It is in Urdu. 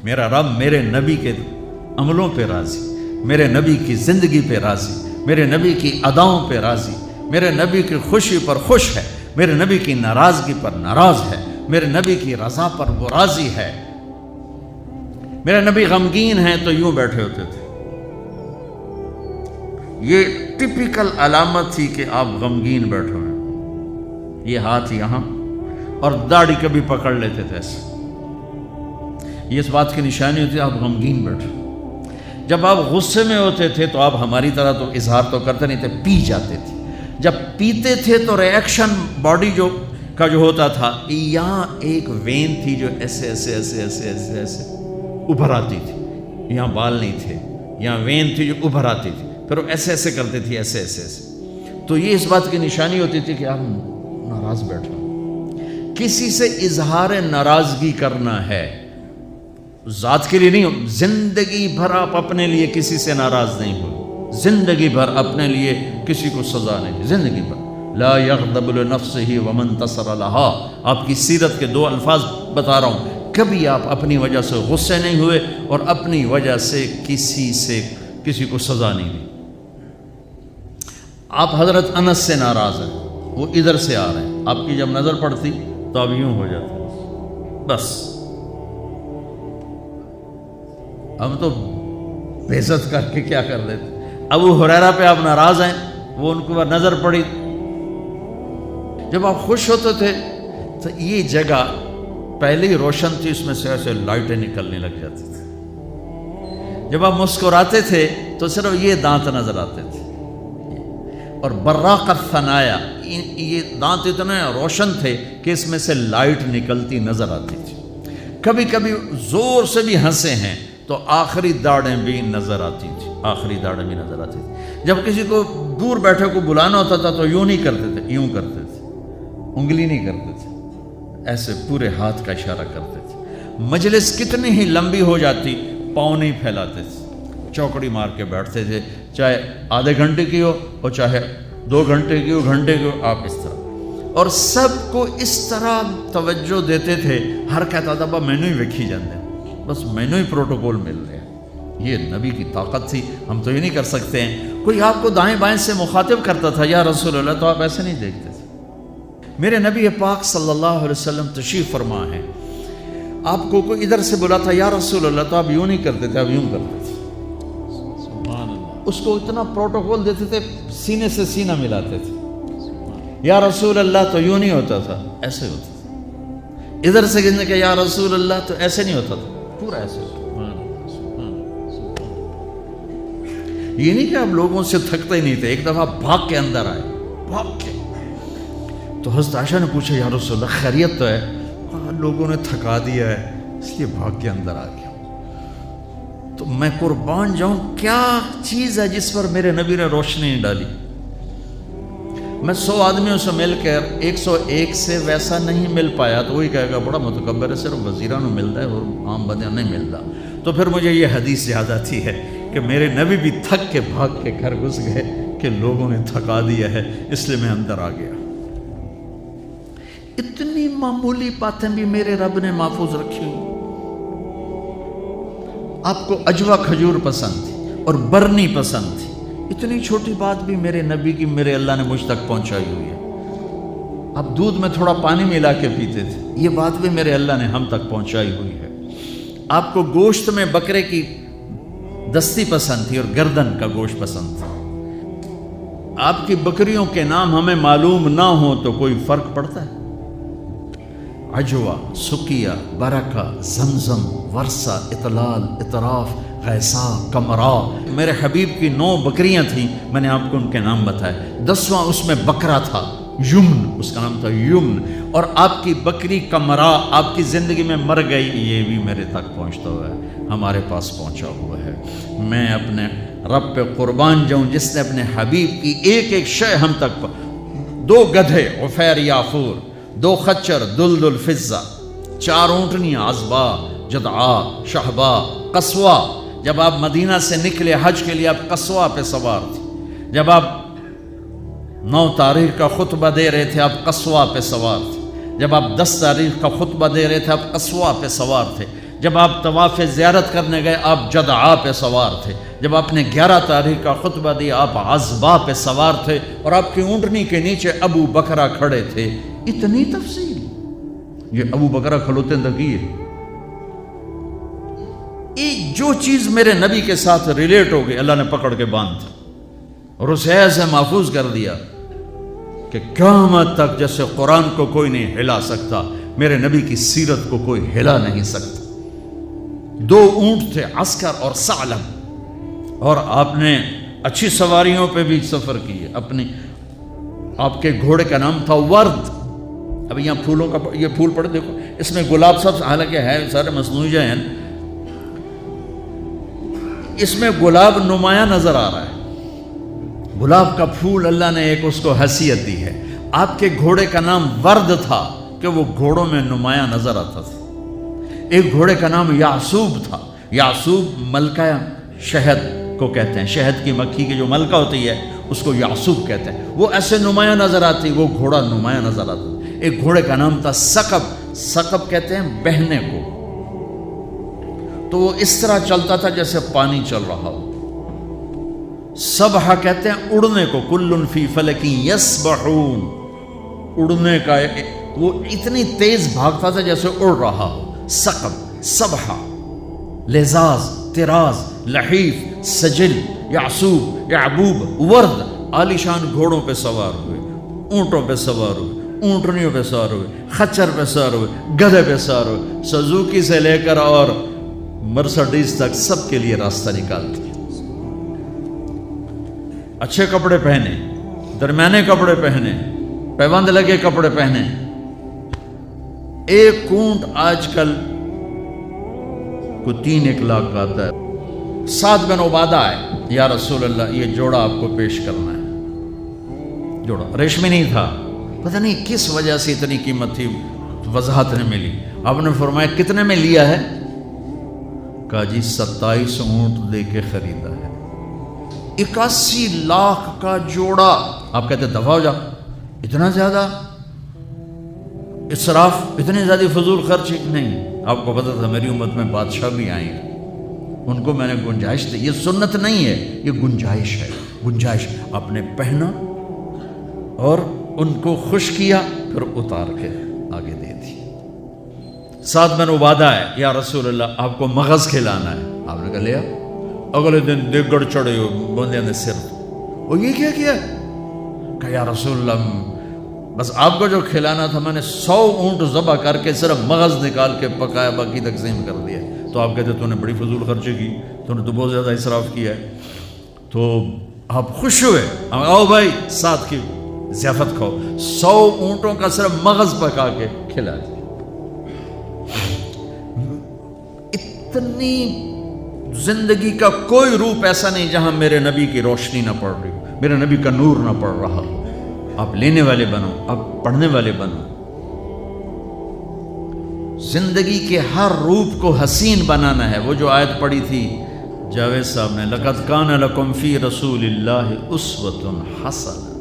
میرا رب میرے نبی کے عملوں پہ راضی، میرے نبی کی زندگی پہ راضی، میرے نبی کی اداؤں پہ راضی، میرے نبی کی خوشی پر خوش ہے، میرے نبی کی ناراضگی پر ناراض ہے، میرے نبی کی رضا پر وہ راضی ہے۔ میرے نبی غمگین ہیں تو یوں بیٹھے ہوتے تھے، یہ ٹپیکل علامت تھی کہ آپ غمگین بیٹھے ہیں، یہ ہاتھ یہاں اور داڑھی کبھی پکڑ لیتے تھے ایسے، یہ اس بات کی نشانی ہوتی ہے آپ غمگین بیٹھے۔ جب آپ غصے میں ہوتے تھے تو آپ ہماری طرح تو اظہار تو کرتے نہیں تھے، پی جاتے تھے، جب پیتے تھے تو ریئیکشن باڈی جو ہوتا تھا، یہاں ایک وین تھی جو ایسے ایسے ایسے ایسے ایسے ایسے ابھر آتی تھی، یہاں بال نہیں تھے، یہاں وین تھی جو ابھر آتی تھی، پھر وہ ایسے ایسے کرتے تھے، ایسے ایسے ایسے، تو یہ اس بات کی نشانی ہوتی تھی کہ آپ ناراض بیٹھے، کسی سے اظہار ناراضگی کرنا ہے، ذات کے لیے نہیں، زندگی بھر آپ اپنے لیے کسی سے ناراض نہیں ہوئے، زندگی بھر اپنے لیے کسی کو سزا نہیں، زندگی بھر لا یغضب لنفسہ ومن انتصر لها، آپ کی سیرت کے 2 الفاظ بتا رہا ہوں، کبھی آپ اپنی وجہ سے غصے نہیں ہوئے اور اپنی وجہ سے کسی کو سزا نہیں دی۔ آپ حضرت انس سے ناراض ہیں، وہ ادھر سے آ رہے ہیں، آپ کی جب نظر پڑتی تو آپ یوں ہو جاتے، بس ہم تو بے عزت کر کے کیا کر دیتے۔ ابو ہریرہ پہ آپ ناراض ہیں، وہ ان کو نظر پڑی، جب آپ خوش ہوتے تھے تو یہ جگہ پہلے ہی روشن تھی، اس میں سے ایسے لائٹیں نکلنے لگ جاتی تھی، جب آپ مسکراتے تھے تو صرف یہ دانت نظر آتے تھے، اور براق الثنایا، یہ دانت اتنے روشن تھے کہ اس میں سے لائٹ نکلتی نظر آتی تھی، کبھی کبھی زور سے بھی ہنسے ہیں تو آخری داڑیں بھی نظر آتی تھی، آخری داڑیں بھی نظر آتی تھی۔ جب کسی کو دور بیٹھے کو بلانا ہوتا تھا تو یوں نہیں کرتے تھے، یوں کرتے تھے، انگلی نہیں کرتے تھے، ایسے پورے ہاتھ کا اشارہ کرتے تھے۔ مجلس کتنی ہی لمبی ہو جاتی، پاؤں نہیں پھیلاتے تھے، چوکڑی مار کے بیٹھتے تھے، چاہے آدھے گھنٹے کی ہو اور چاہے 2 گھنٹے کی ہو، گھنٹے کی ہو، آپ اس طرح، اور سب کو اس طرح توجہ دیتے تھے، ہر کہتا تھا مینوں ہی ویکھی جاندے، بس مینوں ہی پروٹوکول مل رہے ہیں۔ یہ نبی کی طاقت تھی، ہم تو یہ نہیں کر سکتے ہیں۔ کوئی آپ کو دائیں بائیں سے مخاطب کرتا تھا یا رسول اللہ، تو آپ ایسے نہیں دیکھتے تھے۔ میرے نبی پاک صلی اللہ علیہ وسلم تشریف فرما ہے، آپ کو کوئی ادھر سے بلا تھا یا رسول اللہ، تو آپ یوں نہیں کرتے تھے، آپ یوں کرتے تھے، سبحان اللہ، اس کو اتنا پروٹوکول دیتے تھے، سینے سے سینہ ملاتے تھے۔ یا رسول اللہ تو یوں نہیں ہوتا تھا، ایسے ہوتا تھا، ادھر سے کہنے کہ یا رسول اللہ تو ایسے نہیں ہوتا تھا، پورا ایسے ہوتا تھا۔ یہ نہیں کہ آپ لوگوں سے تھکتے ہی نہیں تھے، ایک دفعہ بھاگ کے اندر آئے، بھاگ کے، تو حضرت عائشہ نے پوچھا یا رسول اللہ خیریت تو ہے؟ لوگوں نے تھکا دیا ہے اس لیے بھاگ کے اندر آ گیا۔ تو میں قربان جاؤں، کیا چیز ہے جس پر میرے نبی نے روشنی ڈالی؟ میں 100 آدمیوں سے مل کر 101 سے ویسا نہیں مل پایا تو وہی کہے گا بڑا متکبر ہے، صرف وزیران کو ملتا ہے اور عام بندے نہیں ملتا۔ تو پھر مجھے یہ حدیث یاد آتی ہے کہ میرے نبی بھی تھک کے بھاگ کے گھر گھس گئے کہ لوگوں نے تھکا دیا ہے، اس لیے میں اندر آ گیا۔ اتنی معمولی باتیں بھی میرے رب نے محفوظ رکھی ہوئی۔ آپ کو اجوا کھجور پسند تھی اور برنی پسند تھی، اتنی چھوٹی بات بھی میرے نبی کی میرے اللہ نے مجھ تک پہنچائی ہوئی ہے۔ آپ دودھ میں تھوڑا پانی ملا کے پیتے تھے، یہ بات بھی میرے اللہ نے ہم تک پہنچائی ہوئی ہے۔ آپ کو گوشت میں بکرے کی دستی پسند تھی اور گردن کا گوشت پسند تھا۔ آپ کی بکریوں کے نام ہمیں معلوم نہ ہو تو کوئی فرق پڑتا ہے؟ عجوہ، سکیہ، برکہ، زمزم، ورثہ، اطلال، اطراف، غیثا، کمرا، میرے حبیب کی 9 بکریاں تھیں، میں نے آپ کو ان کے نام بتائے، 10واں اس میں بکرا تھا، یمن، اس کا نام تھا یمن، اور آپ کی بکری کمرا آپ کی زندگی میں مر گئی، یہ بھی میرے تک پہنچتا ہوا ہے، ہمارے پاس پہنچا ہوا ہے۔ میں اپنے رب پہ قربان جاؤں جس نے اپنے حبیب کی ایک ایک شے ہم تک 2 گدھے عفیر یافور، 2 خچر دلدل فضہ، 4 اونٹنیاں عزبا، جدعا، شہبا، قصوہ۔ جب آپ مدینہ سے نکلے حج کے لیے آپ قصوہ پہ سوار تھے، جب آپ 9 تاریخ کا خطبہ دے رہے تھے آپ قصوہ پہ سوار تھے، جب آپ 10 تاریخ کا خطبہ دے رہے تھے آپ قصوہ پہ سوار تھے، جب آپ طواف زیارت کرنے گئے آپ جدعا پہ سوار تھے، جب آپ نے 11 تاریخ کا خطبہ دیا آپ عزبا پہ سوار تھے اور آپ کی اونٹنی کے نیچے ابو بکرہ کھڑے تھے. اتنی تفصیل. یہ ابو بکرہ کھلوتے تھے. ایک جو چیز میرے نبی کے ساتھ ریلیٹ ہو گئی اللہ نے پکڑ کے باندھ اور اسے ایسے محفوظ کر دیا کہ قیامت تک جیسے قرآن کو کوئی نہیں ہلا سکتا میرے نبی کی سیرت کو کوئی ہلا نہیں سکتا. 2 اونٹ تھے، عسکر اور ثعلب، اور آپ نے اچھی سواریوں پہ بھی سفر کیے. آپ کے گھوڑے کا نام تھا ورد. اب یہاں پھولوں کا یہ پھول پڑے دیکھو، اس میں گلاب سب حالانکہ ہے سارے مصنوعی ہیں، اس میں گلاب نمایاں نظر آ رہا ہے. گلاب کا پھول اللہ نے ایک اس کو حیثیت دی ہے. آپ کے گھوڑے کا نام ورد تھا کہ وہ گھوڑوں میں نمایاں نظر آتا تھا. ایک گھوڑے کا نام یعصوب تھا. یعصوب ملکہ شہد کو کہتے ہیں، شہد کی مکھی کی جو ملکہ ہوتی ہے اس کو یعصوب کہتے ہیں. وہ ایسے نمایاں نظر آتی، وہ گھوڑا نمایاں نظر آتا. ایک گھوڑے کا نام تھا ثقب. ثقب کہتے ہیں بہنے کو. تو وہ اس طرح چلتا تھا جیسے پانی چل رہا ہو. سبحہ کہتے ہیں اڑنے کو. کل فی فلک یسبحون. اڑنے کا وہ اتنی تیز بھاگتا تھا جیسے اڑ رہا ہو. ثقب، سبحہ، لذاذ، طراز، لحیف، سجل، یعصوب، یعبوب، ورد. عالیشان گھوڑوں پہ سوار ہوئے، اونٹوں پہ سوار ہوئے، اونٹنیوں پہ سوار ہوئے، خچر پہ سوار ہوئے، گدھے پہ سوار ہوئے. سزوکی سے لے کر اور مرسڈیز تک سب کے لیے راستہ نکالتی. اچھے کپڑے پہنے، درمیانے کپڑے پہنے، پیوند لگے کپڑے پہنے. ایک اونٹ آج کل کو 3-1 لاکھ کا آتا ہے. سعد بن عبادہ آئے، یا رسول اللہ یہ جوڑا آپ کو پیش کرنا ہے. جوڑا ریشمی نہیں تھا، پتہ نہیں کس وجہ سے اتنی قیمت تھی، وضاحت نے ملی. آپ نے فرمایا کتنے میں لیا ہے؟ کہا جی 27 اونٹ دے کے خریدا ہے. 81 لاکھ کا جوڑا. آپ کہتے دفع ہو جا، اتنا زیادہ اسراف، اتنی زیادہ فضول خرچ نہیں. آپ کو پتہ تھا میری امت میں بادشاہ بھی آئیں گے، ان کو میں نے گنجائش دی. یہ سنت نہیں ہے، یہ گنجائش ہے. گنجائش. آپ نے پہنا اور ان کو خوش کیا، پھر اتار کے آگے دے دی. سعد بن عبادہ ہے، یا رسول اللہ آپ کو مغز کھلانا ہے. آپ نے کہا لیا. اگلے دن دیگڑ چڑھے ہو بندے نے سر. اور یہ کیا کیا؟ کہا یا رسول اللہ بس آپ کو جو کھلانا تھا میں نے 100 اونٹ ذبح کر کے صرف مغز نکال کے پکایا، باقی تقسیم کر دیا. تو آپ کہتے تو نے بڑی فضول خرچی کی، تو نے تو بہت زیادہ اسراف کیا ہے. تو آپ خوش ہوئے، آؤ بھائی ساتھ کی ضیافت کھاؤ. 100 اونٹوں کا صرف مغز پکا کے کھلا دیا. اتنی زندگی کا کوئی روپ ایسا نہیں جہاں میرے نبی کی روشنی نہ پڑ رہی ہو، میرے نبی کا نور نہ پڑ رہا ہو. آپ لینے والے بنو، آپ پڑھنے والے بنو. زندگی کے ہر روپ کو حسین بنانا ہے. وہ جو آیت پڑھی تھی جاوید صاحب نے، لَقَدْ كَانَ لَكُمْ فِي رَسُولِ اللَّهِ أُسْوَةٌ حَسَنَةٌ.